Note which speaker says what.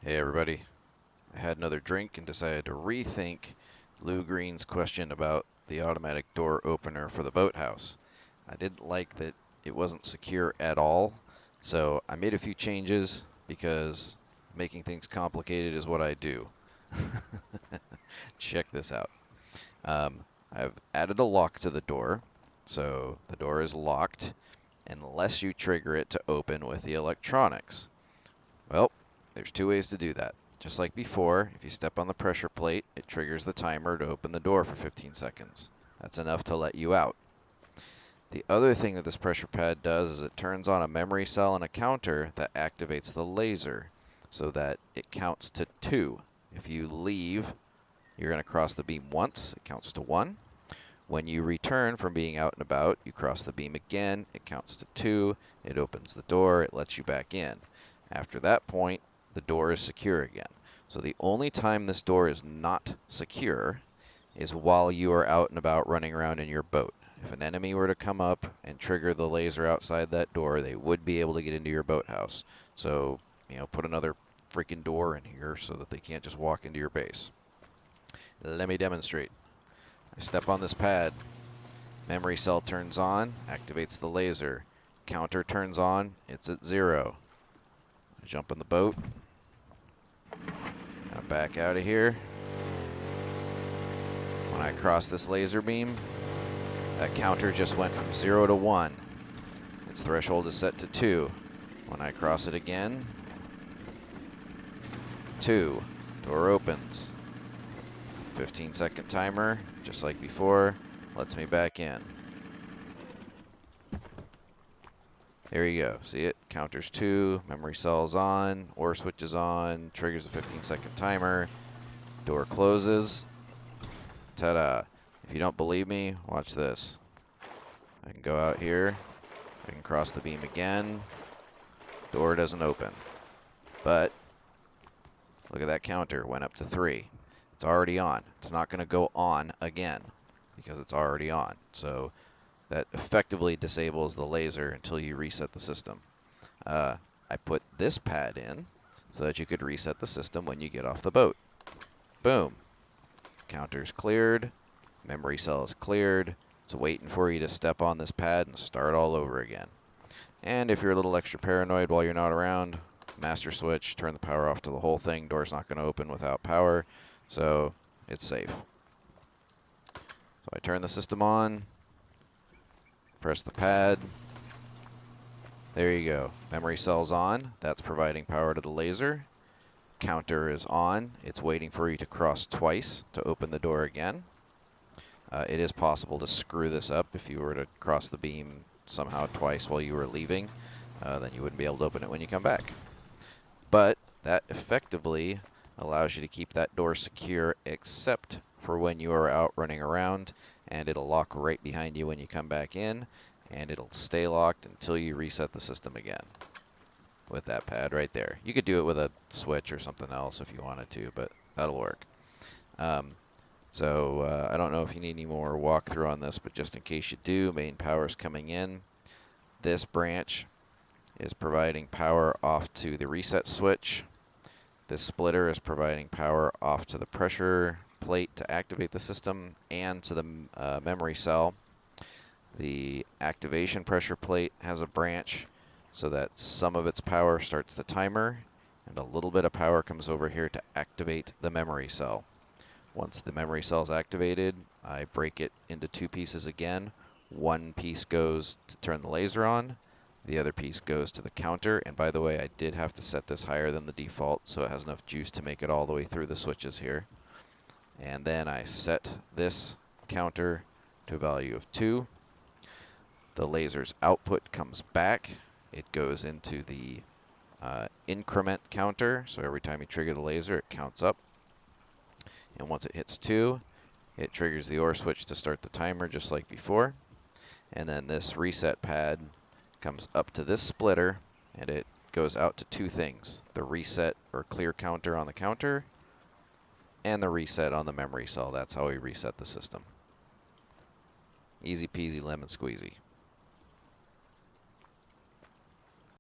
Speaker 1: Hey everybody, I had another drink and decided to rethink Lou Green's question about the automatic door opener for the boathouse. I didn't like that it wasn't secure at all, so I made a few changes because making things complicated is what I do. Check this out. Um, I've added a lock to the door, so the door is locked unless you trigger it to open with the electronics. Well, there's two ways to do that. Just like before, if you step on the pressure plate, it triggers the timer to open the door for 15 seconds. That's enough to let you out. The other thing that this pressure pad does is it turns on a memory cell and a counter that activates the laser so that it counts to 2. If you leave, you're going to cross the beam once, it counts to 1. When you return from being out and about, you cross the beam again, it counts to 2, it opens the door, it lets you back in. After that point, the door is secure again. So the only time this door is not secure is while you are out and about running around in your boat. If an enemy were to come up and trigger the laser outside that door, they would be able to get into your boathouse. So, put another freaking door in here so that they can't just walk into your base. Let me demonstrate. I step on this pad. Memory cell turns on, activates the laser. Counter turns on, it's at 0. I jump in the boat. I'm back out of here. When I cross this laser beam, that counter just went from 0 to 1. Its threshold is set to 2. When I cross it again, 2. Door opens. 15-second timer, just like before, lets me back in. There you go. See it? Counters 2, memory cell's on, ore switch is on, triggers a 15-second timer, door closes. Ta-da. If you don't believe me, watch this. I can go out here, I can cross the beam again, door doesn't open. But look at that counter, went up to 3. It's already on. It's not going to go on again because it's already on. So that effectively disables the laser until you reset the system. I put this pad in so that you could reset the system when you get off the boat. Boom. Counter's cleared. Memory cell is cleared. It's waiting for you to step on this pad and start all over again. And if you're a little extra paranoid while you're not around, master switch, turn the power off to the whole thing. Door's not going to open without power, so it's safe. So I turn the system on, press the pad. There you go. Memory cell's on. That's providing power to the laser. Counter is on. It's waiting for you to cross twice to open the door again. It is possible to screw this up if you were to cross the beam somehow twice while you were leaving. Then you wouldn't be able to open it when you come back. But that effectively allows you to keep that door secure except for when you are out running around, and it'll lock right behind you when you come back in, and it'll stay locked until you reset the system again with that pad right there. You could do it with a switch or something else if you wanted to, but that'll work. So I don't know if you need any more walkthrough on this, but just in case you do, main power is coming in. This branch is providing power off to the reset switch. This splitter is providing power off to the pressure plate to activate the system and to the memory cell. The activation pressure plate has a branch so that some of its power starts the timer and a little bit of power comes over here to activate the memory cell. Once the memory cell is activated, I break it into 2 pieces again. One piece goes to turn the laser on, the other piece goes to the counter, and by the way, I did have to set this higher than the default so it has enough juice to make it all the way through the switches here. And then I set this counter to a value of 2. The laser's output comes back. It goes into the increment counter, so every time you trigger the laser, it counts up. And once it hits 2, it triggers the ore switch to start the timer just like before. And then this reset pad comes up to this splitter, and it goes out to 2 things. The reset or clear counter on the counter, and the reset on the memory cell. That's how we reset the system. Easy peasy lemon squeezy.